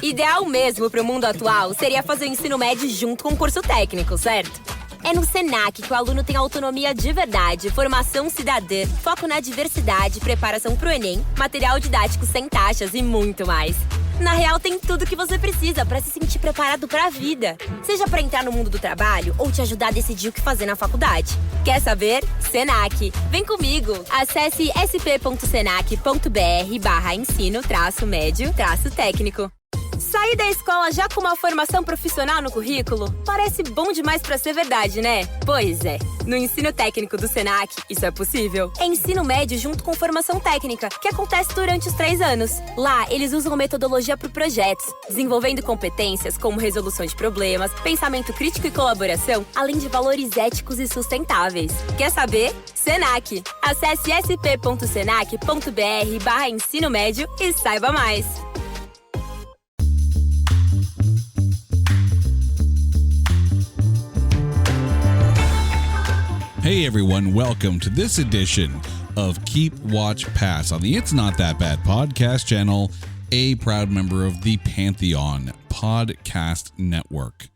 Ideal mesmo para o mundo atual seria fazer o ensino médio junto com o curso técnico, certo? É no Senac que o aluno tem autonomia de verdade, formação cidadã, foco na diversidade, preparação para o Enem, material didático sem taxas e muito mais. Na real, tem tudo que você precisa para se sentir preparado para a vida. Seja para entrar no mundo do trabalho ou te ajudar a decidir o que fazer na faculdade. Quer saber? Senac. Vem comigo! Acesse sp.senac.br/ensino-médio-técnico. Sair da escola já com uma formação profissional no currículo? Parece bom demais pra ser verdade, né? Pois é. No ensino técnico do Senac, isso é possível. É ensino médio junto com formação técnica, que acontece durante os 3 anos. Lá, eles usam metodologia para projetos, desenvolvendo competências como resolução de problemas, pensamento crítico e colaboração, além de valores éticos e sustentáveis. Quer saber? Senac. Acesse sp.senac.br/ensino médio e saiba mais. Hey everyone, welcome to this edition of Keep Watch Pass on the It's Not That Bad podcast channel, a proud member of the Pantheon Podcast Network.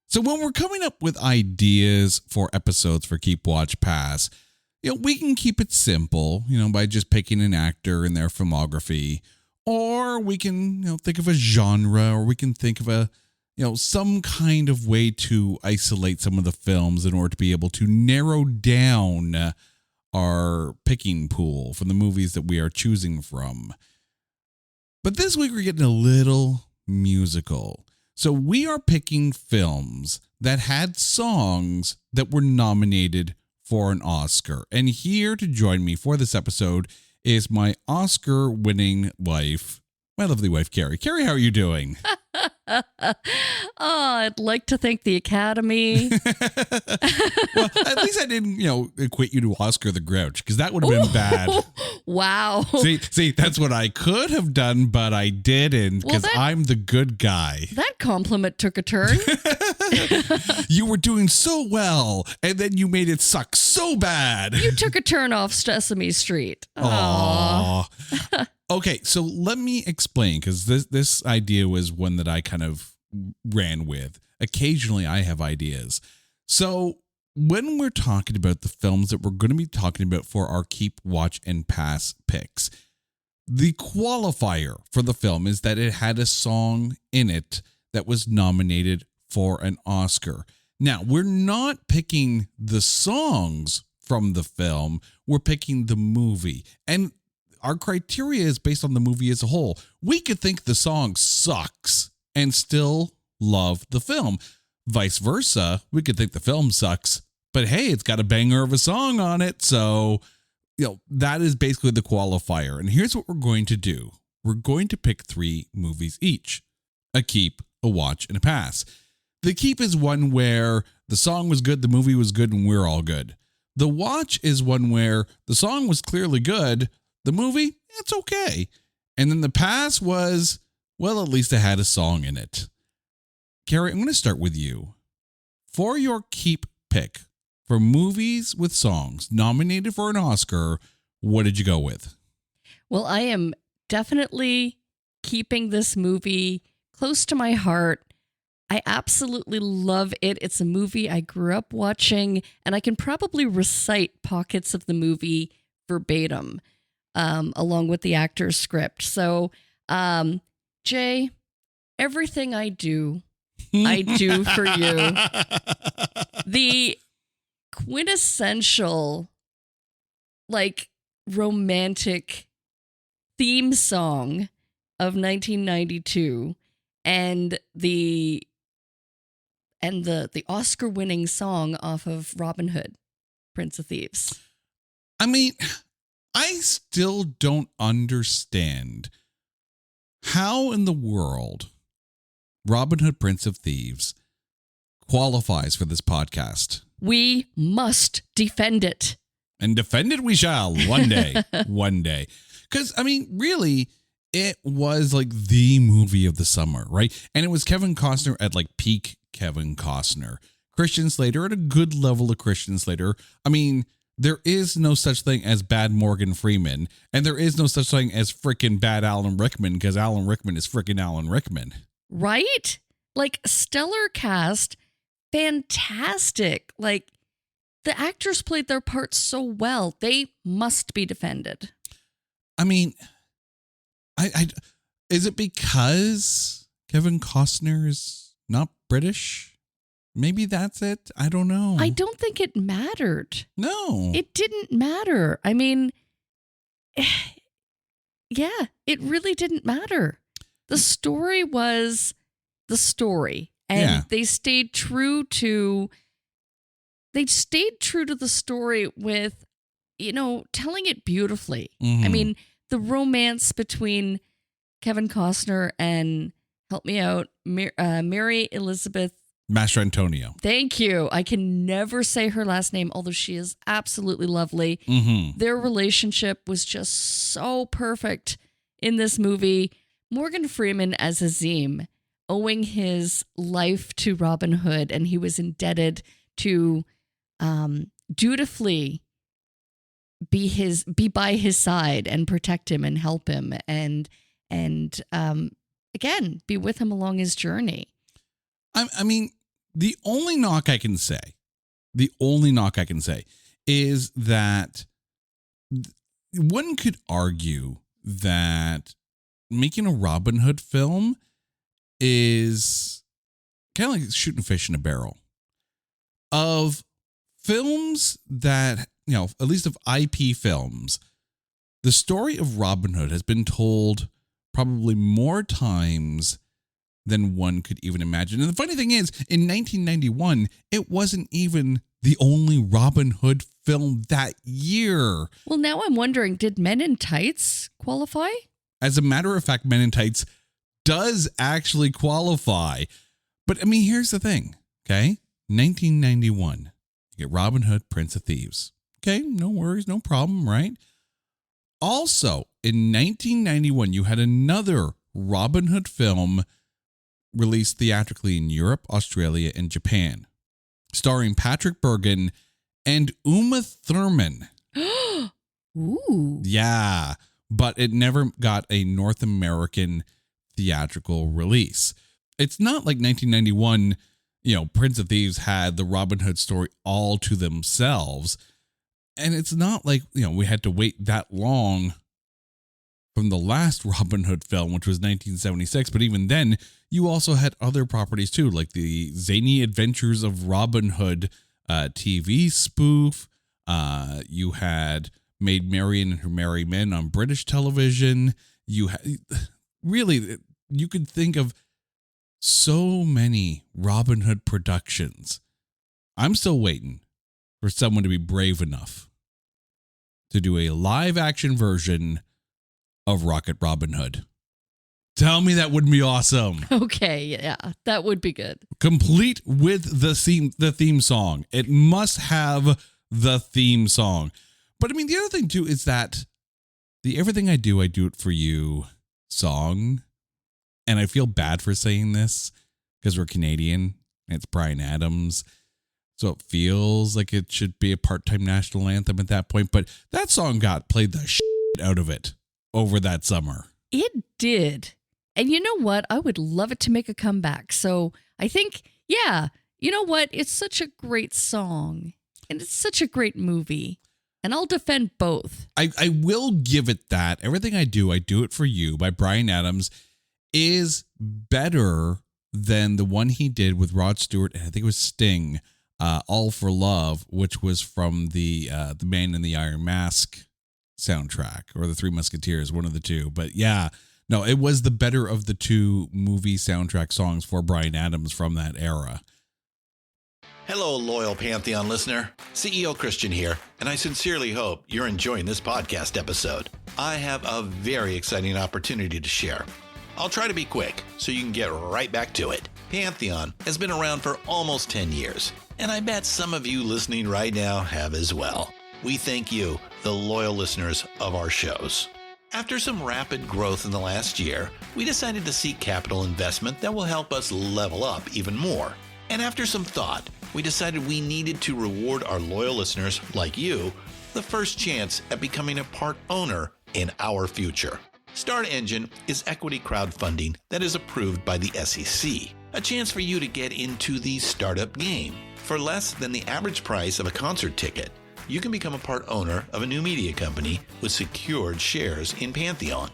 So when we're coming up with ideas for episodes for Keep Watch Pass, we can keep it simple, by just picking an actor and their filmography, or we can, think of a genre, or we can think of a some kind of way to isolate some of the films in order to be able to narrow down our picking pool for the movies that we are choosing from. But this week we're getting a little musical. So we are picking films that had songs that were nominated for an Oscar. And here to join me for this episode is my Oscar-winning wife, my lovely wife, Carrie. Carrie, how are you doing? I'd like to thank the Academy. Well, at least I didn't, equate you to Oscar the Grouch, because that would have been bad. Wow. See, that's what I could have done, but I didn't, because I'm the good guy. That compliment took a turn. You were doing so well, and then you made it suck so bad. You took a turn off Sesame Street. Aww. Okay, so let me explain, because this idea was one that I kind of ran with. Occasionally, I have ideas. So when we're talking about the films that we're going to be talking about for our Keep, Watch, and Pass picks, the qualifier for the film is that it had a song in it that was nominated for an Oscar. Now, we're not picking the songs from the film. We're picking the movie. And our criteria is based on the movie as a whole. We could think the song sucks and still love the film. Vice versa, we could think the film sucks, but hey, it's got a banger of a song on it. So, that is basically the qualifier. And here's what we're going to do. We're going to pick 3 movies each. A keep, a watch, and a pass. The keep is one where the song was good, the movie was good, and we're all good. The watch is one where the song was clearly good, the movie, it's okay. And then the pass was, well, at least it had a song in it. Carrie, I'm going to start with you. For your keep pick for movies with songs nominated for an Oscar, what did you go with? Well, I am definitely keeping this movie close to my heart. I absolutely love it. It's a movie I grew up watching, and I can probably recite pockets of the movie verbatim. Along with the actor's script. So, Jay, everything I do for you. The quintessential, romantic theme song of 1992 and the Oscar-winning song off of Robin Hood, Prince of Thieves. I mean, I still don't understand how in the world Robin Hood, Prince of Thieves qualifies for this podcast. We must defend it. And defend it we shall one day. One day. Because, really, it was the movie of the summer, right? And it was Kevin Costner at peak Kevin Costner. Christian Slater at a good level of Christian Slater. there is no such thing as bad Morgan Freeman, and there is no such thing as freaking bad Alan Rickman, because Alan Rickman is freaking Alan Rickman. Right? Like, stellar cast, fantastic. Like, the actors played their parts so well. They must be defended. I mean, I is it because Kevin Costner is not British? Maybe that's it. I don't know. I don't think it mattered. No. It didn't matter. I mean, yeah, it really didn't matter. The story was the story. And they stayed true to the story with, telling it beautifully. Mm-hmm. I mean, the romance between Kevin Costner and, help me out, Mary Elizabeth Mastrantonio. Thank you. I can never say her last name, although she is absolutely lovely. Mm-hmm. Their relationship was just so perfect in this movie. Morgan Freeman as Azim, owing his life to Robin Hood, and he was indebted to dutifully be by his side and protect him and help him and again, be with him along his journey. I mean, the only knock I can say is that one could argue that making a Robin Hood film is kind of like shooting fish in a barrel. Of films that, at least of IP films, the story of Robin Hood has been told probably more times than one could even imagine. And the funny thing is, in 1991, it wasn't even the only Robin Hood film that year. Well, now I'm wondering, did Men in Tights qualify? As a matter of fact, Men in Tights does actually qualify. But I mean, here's the thing, okay? 1991, you get Robin Hood, Prince of Thieves. Okay, no worries, no problem, right? Also, in 1991, you had another Robin Hood film released theatrically in Europe, Australia, and Japan, starring Patrick Bergin and Uma Thurman. Ooh. Yeah, but it never got a North American theatrical release. It's not like 1991, Prince of Thieves had the Robin Hood story all to themselves. And it's not like, we had to wait that long from the last Robin Hood film, which was 1976. But even then, you also had other properties too, like the Zany Adventures of Robin Hood TV spoof. You had Maid Marian and Her Merry Men on British television. You had really, you could think of so many Robin Hood productions. I'm still waiting for someone to be brave enough to do a live action version of Rocket Robin Hood. Tell me that wouldn't be awesome. Okay, yeah, that would be good. Complete with the theme song. It must have the theme song. But I mean, the other thing too is that the Everything I Do It For You song, and I feel bad for saying this because we're Canadian and it's Bryan Adams. So it feels like it should be a part-time national anthem at that point. But that song got played the shit out of it over that summer. It did. And you know what? I would love it to make a comeback. So I think, yeah, you know what? It's such a great song. And it's such a great movie. And I'll defend both. I will give it that. Everything I Do It For You by Bryan Adams is better than the one he did with Rod Stewart, and I think it was Sting, All for Love, which was from the Man in the Iron Mask soundtrack, or the Three Musketeers, one of the two. But yeah, no, it was the better of the two movie soundtrack songs for Bryan Adams from that era. Hello, loyal Pantheon listener. CEO Christian here, and I sincerely hope you're enjoying this podcast episode. I have a very exciting opportunity to share. I'll try to be quick so you can get right back to it. Pantheon has been around for almost 10 years, and I bet some of you listening right now have as well. We thank you, the loyal listeners of our shows. After some rapid growth in the last year, we decided to seek capital investment that will help us level up even more. And after some thought, we decided we needed to reward our loyal listeners like you the first chance at becoming a part owner in our future. Start Engine is equity crowdfunding that is approved by the SEC, a chance for you to get into the startup game. For less than the average price of a concert ticket, you can become a part owner of a new media company with secured shares in Pantheon.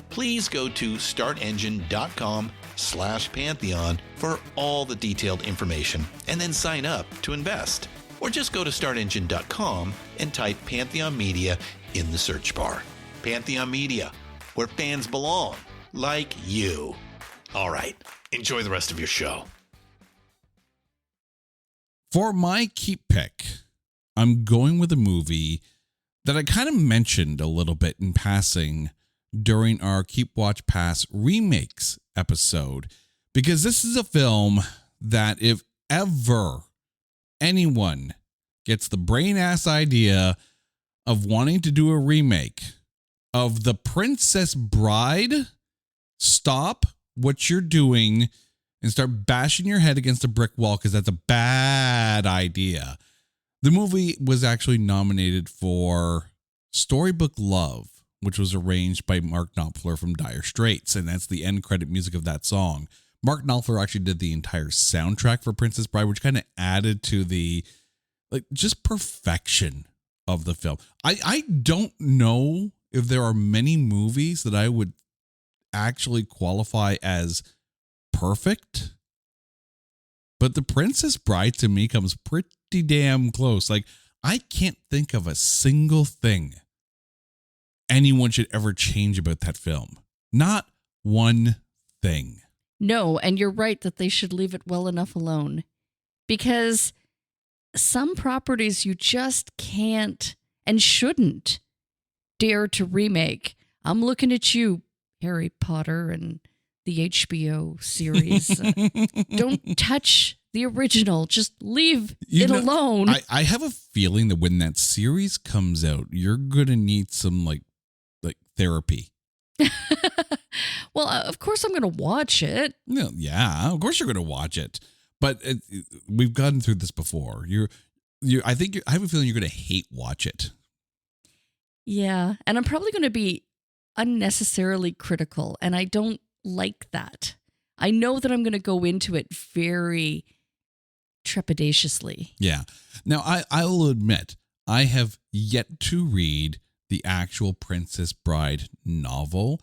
Please go to startengine.com/Pantheon for all the detailed information and then sign up to invest. Or just go to startengine.com and type Pantheon Media in the search bar. Pantheon Media, where fans belong, like you. All right, enjoy the rest of your show. For my keep pick, I'm going with a movie that I kind of mentioned a little bit in passing during our Keep Watch Pass remakes episode, because this is a film that if ever anyone gets the brain ass idea of wanting to do a remake of The Princess Bride, stop what you're doing and start bashing your head against a brick wall, because that's a bad idea. The movie was actually nominated for Storybook Love, which was arranged by Mark Knopfler from Dire Straits, and that's the end credit music of that song. Mark Knopfler actually did the entire soundtrack for Princess Bride, which kind of added to the just perfection of the film. I don't know if there are many movies that I would actually qualify as perfect, but The Princess Bride to me comes pretty damn close. Like, I can't think of a single thing anyone should ever change about that film. Not one thing. No, and you're right that they should leave it well enough alone, because some properties you just can't and shouldn't dare to remake. I'm looking at you, Harry Potter and the HBO series. Don't touch the original. Just leave it alone. I have a feeling that when that series comes out, you're going to need some like therapy. Well, of course I'm going to watch it. Yeah, of course you're going to watch it. But we've gotten through this before. I have a feeling you're going to hate watch it. Yeah, and I'm probably going to be unnecessarily critical, and I don't like that. I know that I'm going to go into it very trepidatiously. Yeah. Now, I'll admit, I have yet to read the actual Princess Bride novel.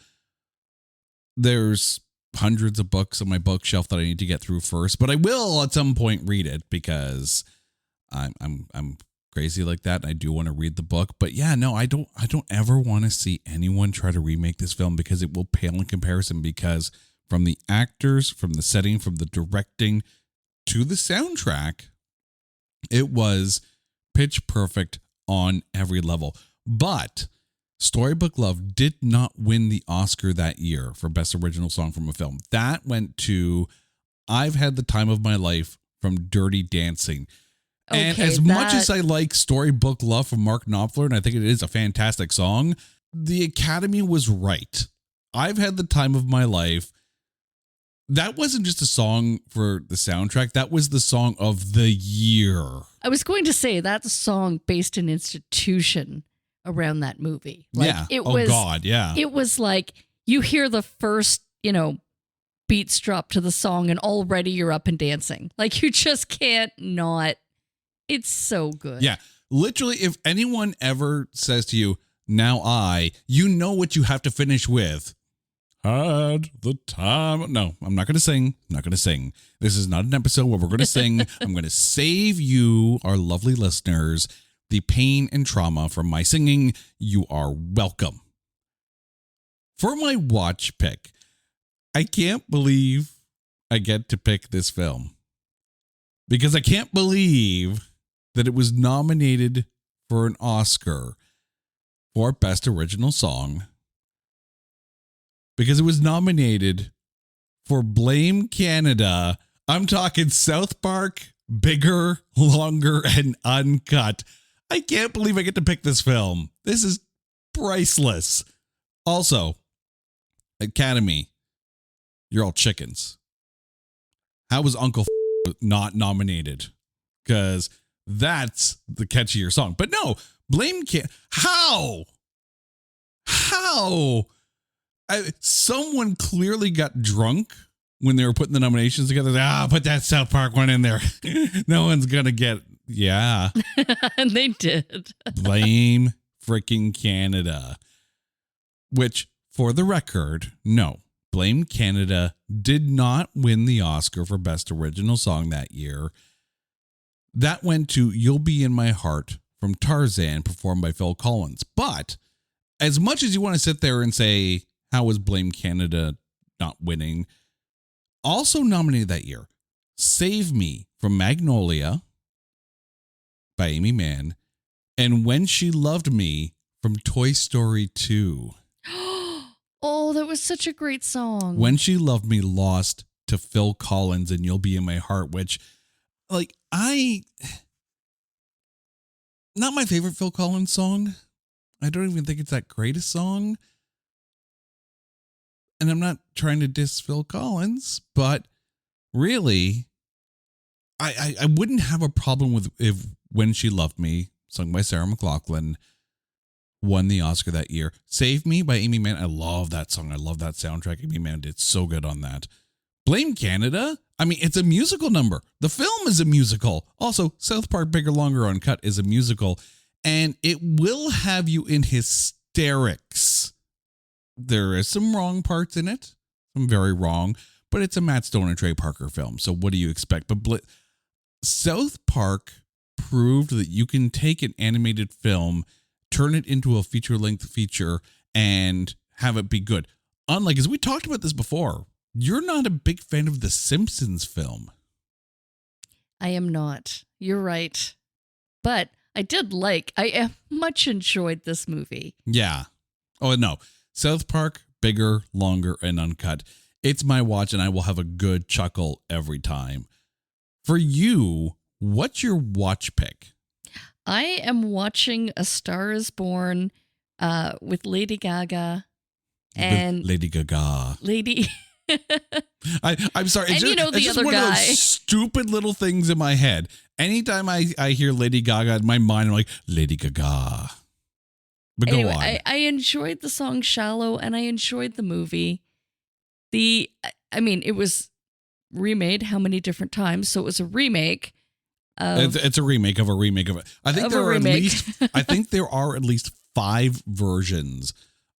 There's hundreds of books on my bookshelf that I need to get through first, but I will at some point read it because I'm crazy like that. And I do want to read the book, but yeah, no, I don't ever want to see anyone try to remake this film, because it will pale in comparison, because from the actors, from the setting, from the directing to the soundtrack, it was pitch perfect on every level. But Storybook Love did not win the Oscar that year for Best Original Song from a Film. That went to I've Had the Time of My Life from Dirty Dancing. Okay, and as much as I like Storybook Love from Mark Knopfler, and I think it is a fantastic song, the Academy was right. I've Had the Time of My Life. That wasn't just a song for the soundtrack. That was the song of the year. I was going to say that's a song based in institution around that movie. Like, yeah. It was, God, yeah. It was like you hear the first, beats drop to the song and already you're up and dancing. Like, you just can't not. It's so good. Yeah. Literally, if anyone ever says to you, you know what you have to finish with. Had the time. No, I'm not going to sing. I'm not going to sing. This is not an episode where we're going to sing. I'm going to save you, our lovely listeners, the pain and trauma from my singing. You are welcome. For my watch pick, I can't believe I get to pick this film, because I can't believe that it was nominated for an Oscar for Best Original Song, because it was nominated for Blame Canada. I'm talking South Park, Bigger, Longer, and Uncut. I can't believe I get to pick this film. This is priceless. Also, Academy, you're all chickens. How was Uncle not nominated? because that's the catchier song. But no, Blame Canada. How? Someone clearly got drunk when they were putting the nominations together. Put that South Park one in there. No one's going to get, yeah. And they did. Blame freaking Canada. Which, for the record, no. Blame Canada did not win the Oscar for Best Original Song that year. That went to You'll Be in My Heart from Tarzan, performed by Phil Collins. But as much as you want to sit there and say, how was Blame Canada not winning? Also nominated that year, Save Me from Magnolia by Amy Mann and When She Loved Me from Toy Story 2. Oh, that was such a great song. When She Loved Me lost to Phil Collins and You'll Be in My Heart, which, like, not my favorite Phil Collins song. I don't even think it's that great a song. And I'm not trying to diss Phil Collins, but really, I wouldn't have a problem with if When She Loved Me, sung by Sarah McLachlan, won the Oscar that year. Save Me by Amy Mann. I love that song. I love that soundtrack. Amy Mann did so good on that. Blame Canada. I mean, it's a musical number. The film is a musical. Also, South Park Bigger, Longer, Uncut is a musical, and it will have you in hysterics. There is some wrong parts in it, some very wrong, but it's a Matt Stone and Trey Parker film. So what do you expect? But South Park proved that you can take an animated film, turn it into a feature-length feature, and have it be good. Unlike, as we talked about this before, you're not a big fan of the Simpsons film. I am not. You're right. But I much enjoyed this movie. Yeah. Oh, no. South Park, Bigger, Longer, and Uncut. It's my watch, and I will have a good chuckle every time. For you, what's your watch pick? I am watching A Star Is Born with Lady Gaga. And Lady Gaga. I'm sorry. And it's the just other one guy. of those stupid little things in my head. Anytime I hear Lady Gaga in my mind, I'm like, Lady Gaga. But go on. I enjoyed the song Shallow, and I enjoyed the movie. It was remade how many different times? So it was a remake. It's a remake of a remake of it. I think there are at least 5 versions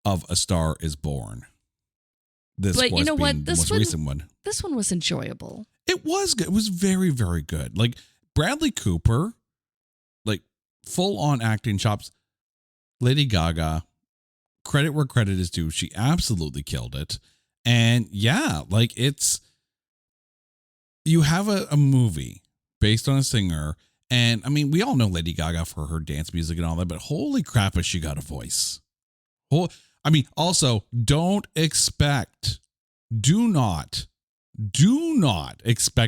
of A Star Is Born. But you know what? This recent one. This one was enjoyable. It was good. It was very, very good. Like Bradley Cooper, like full on acting chops. Lady Gaga, credit where credit is due. She absolutely killed it. And yeah, like you have a movie based on a singer. And I mean, we all know Lady Gaga for her dance music and all that, but holy crap, has she got a voice. Also, do not expect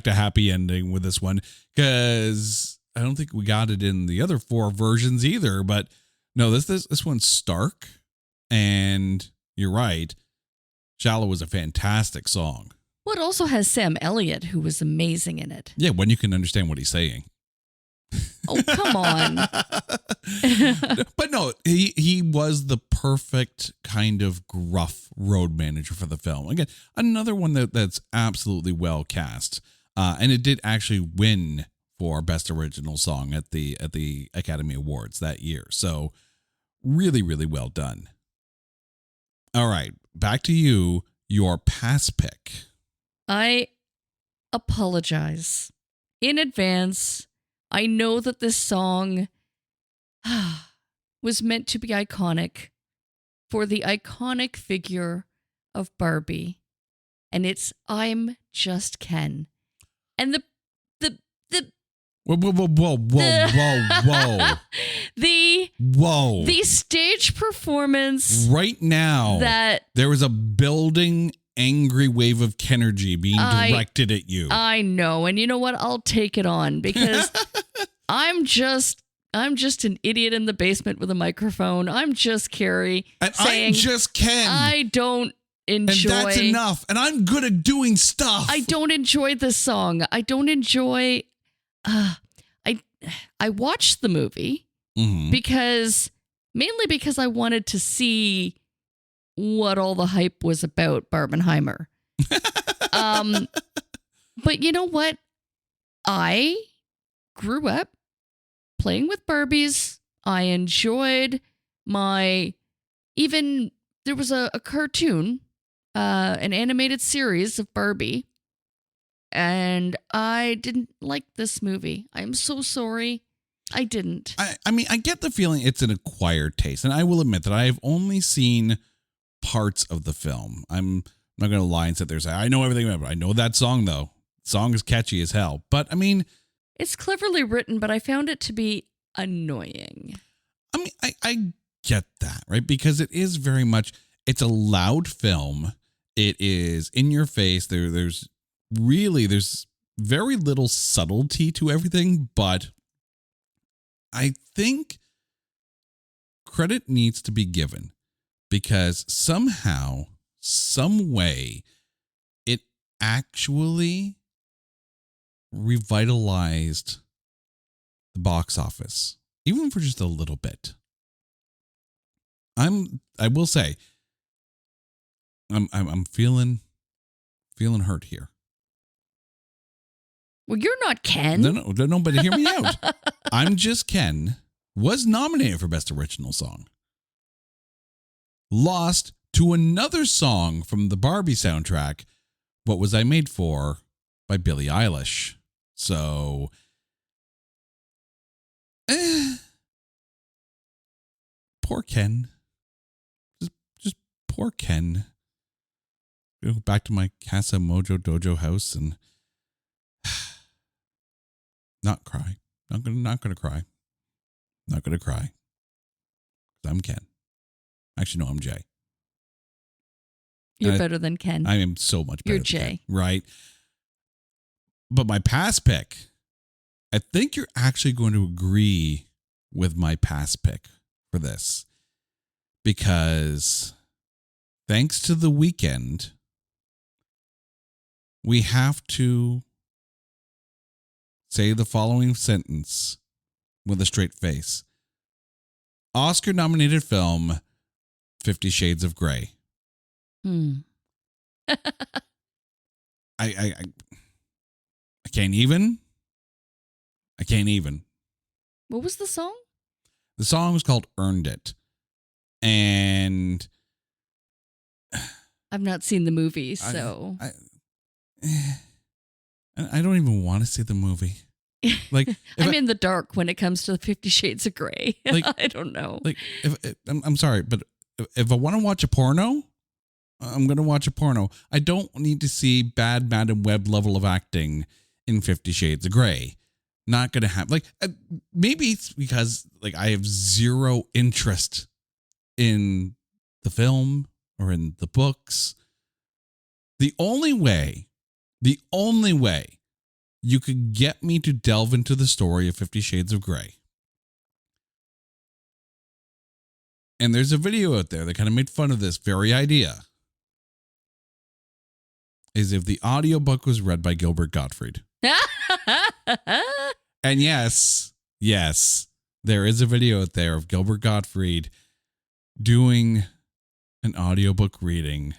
a happy ending with this one, because I don't think we got it in the other 4 versions either. But no, this one's stark, and you're right. Shallow was a fantastic song. Well, it also has Sam Elliott, who was amazing in it. Yeah, when you can understand what he's saying. Oh, come on. But no, he was the perfect kind of gruff road manager for the film. Again, another one that's absolutely well cast. And it did actually win for Best Original Song at the Academy Awards that year. So really, really well done. All right, back to you, your pass pick. I apologize in advance. I know that this song was meant to be iconic for the iconic figure of Barbie, and it's I'm Just Ken. And the whoa. The stage performance right now that there was a building angry wave of Kenergy being directed at you. I know, and you know what? I'll take it on, because I'm just an idiot in the basement with a microphone. I'm just Carrie saying, I'm just Ken. I don't enjoy. And that's enough. And I'm good at doing stuff. I don't enjoy this song. I don't enjoy. I I watched the movie Mhm. mainly because I wanted to see what all the hype was about Barbenheimer. But you know what? I grew up playing with Barbies. I enjoyed there was a cartoon, an animated series of Barbie, and I didn't like this movie. I'm so sorry. I didn't. I mean, I get the feeling it's an acquired taste, and I will admit that I have only seen parts of the film. I'm not going to lie and sit there and say, I know everything about it. I know that song, though. The song is catchy as hell. But, I mean... It's cleverly written, but I found it to be annoying. I mean, I get that, right? Because it is very much... It's a loud film. It is in your face. There's very little subtlety to everything, but I think credit needs to be given because somehow, some way, it actually revitalized the box office, even for just a little bit. I will say, I'm feeling hurt here. Well, you're not Ken. No, but hear me out. I'm Just Ken was nominated for Best Original Song. Lost to another song from the Barbie soundtrack, What Was I Made For, by Billie Eilish. So, poor Ken. Just poor Ken. Go back to my Casa Mojo Dojo house and not cry. Not gonna cry. Not gonna cry. I'm Ken. Actually, no, I'm Jay. You're better than Ken. I am so much better. You're Jay. Ken, right? But my pass pick, I think you're actually going to agree with my pass pick for this. Because thanks to The Weeknd, we have to say the following sentence with a straight face. Oscar-nominated film, 50 Shades of Grey. I can't even. What was the song? The song was called Earned It. And I've not seen the movie, so I don't even want to see the movie. Like I'm in the dark when it comes to 50 Shades of Grey. Like, I don't know. Like I'm sorry, but if I want to watch a porno, I'm going to watch a porno. I don't need to see bad Madam Web level of acting in 50 Shades of Grey. Not going to have maybe it's because I have zero interest in the film or in the books. The only way you could get me to delve into the story of 50 Shades of Grey. And there's a video out there that kind of made fun of this very idea. Is if the audiobook was read by Gilbert Gottfried. And yes, there is a video out there of Gilbert Gottfried doing an audiobook reading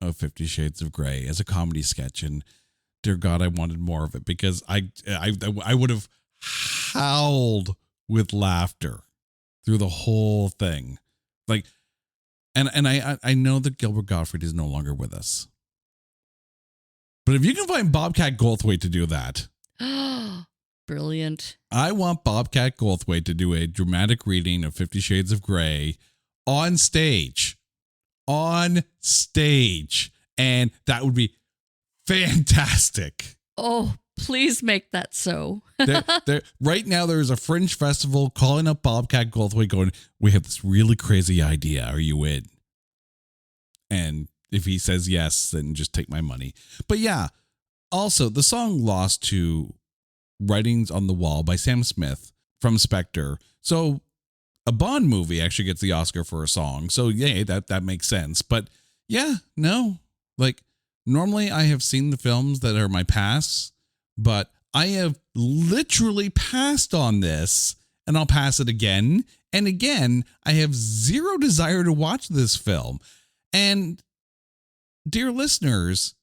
of 50 Shades of Grey as a comedy sketch. And dear God, I wanted more of it because I would have howled with laughter through the whole thing. And I know that Gilbert Gottfried is no longer with us. But if you can find Bobcat Goldthwait to do that. Brilliant. I want Bobcat Goldthwait to do a dramatic reading of 50 Shades of Grey on stage. And that would be fantastic. Oh, please make that so. Right now, there's a fringe festival calling up Bobcat Goldthwait going, we have this really crazy idea. Are you in? And if he says yes, then just take my money. But yeah, also, the song lost to Writings on the Wall by Sam Smith from Spectre. So a Bond movie actually gets the Oscar for a song. So yeah, that makes sense. But yeah, no. Normally I have seen the films that are my pass, but I have literally passed on this, and I'll pass it again and again. I have zero desire to watch this film. And dear listeners,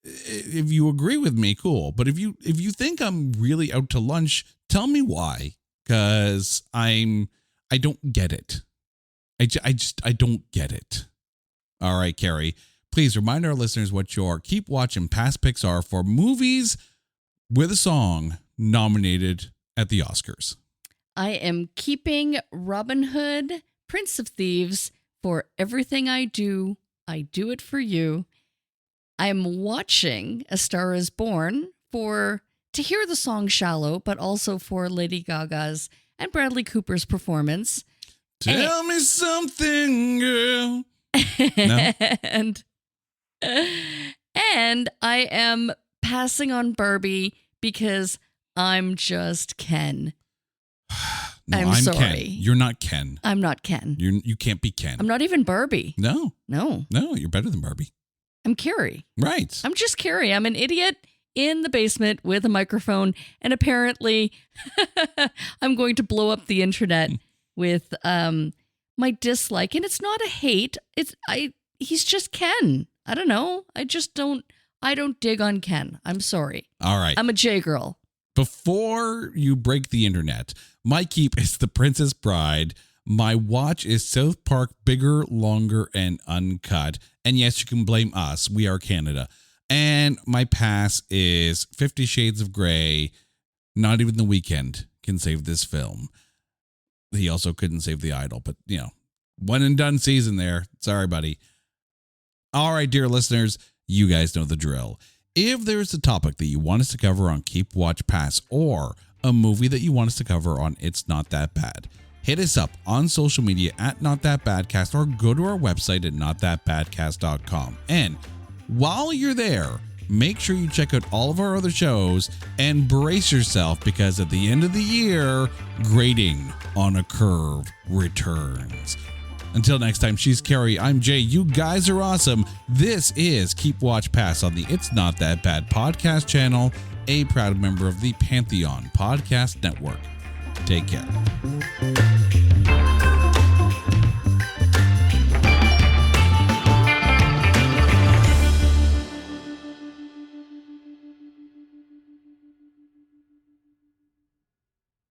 if you agree with me, cool. But if you think I'm really out to lunch, tell me why. Because I don't get it. I don't get it. All right, Carrie, please remind our listeners what your Keep Watch and Pass picks are for movies with a song nominated at the Oscars. I am keeping Robin Hood, Prince of Thieves, for Everything I Do It For You. I'm watching A Star Is Born to hear the song Shallow, but also for Lady Gaga's and Bradley Cooper's performance. Tell me something, girl. No? And I am passing on Barbie because I'm just Ken. No, I'm sorry. Ken. You're not Ken. I'm not Ken. You can't be Ken. I'm not even Barbie. No, No, you're better than Barbie. I'm Carrie. Right. I'm just Carrie. I'm an idiot in the basement with a microphone, and apparently I'm going to blow up the internet with my dislike. And it's not a hate. He's just Ken. I don't know. I don't dig on Ken. I'm sorry. All right. I'm a J girl. Before you break the internet, my keep is The Princess Bride. My watch is South Park Bigger, Longer, and Uncut. And yes, you can blame us. We are Canada. And my pass is 50 Shades of Grey. Not even The Weeknd can save this film. He also couldn't save The Idol, but, one and done season there. Sorry, buddy. All right, dear listeners, you guys know the drill. If there's a topic that you want us to cover on Keep Watch Pass, or a movie that you want us to cover on It's Not That Bad, hit us up on social media at Not That Badcast, or go to our website at notthatbadcast.com. And while you're there, make sure you check out all of our other shows and brace yourself, because at the end of the year, Grading on a Curve returns. Until next time, she's Carrie, I'm Jay. You guys are awesome. This is Keep Watch Pass on the It's Not That Bad podcast channel, a proud member of the Pantheon Podcast Network. Take care.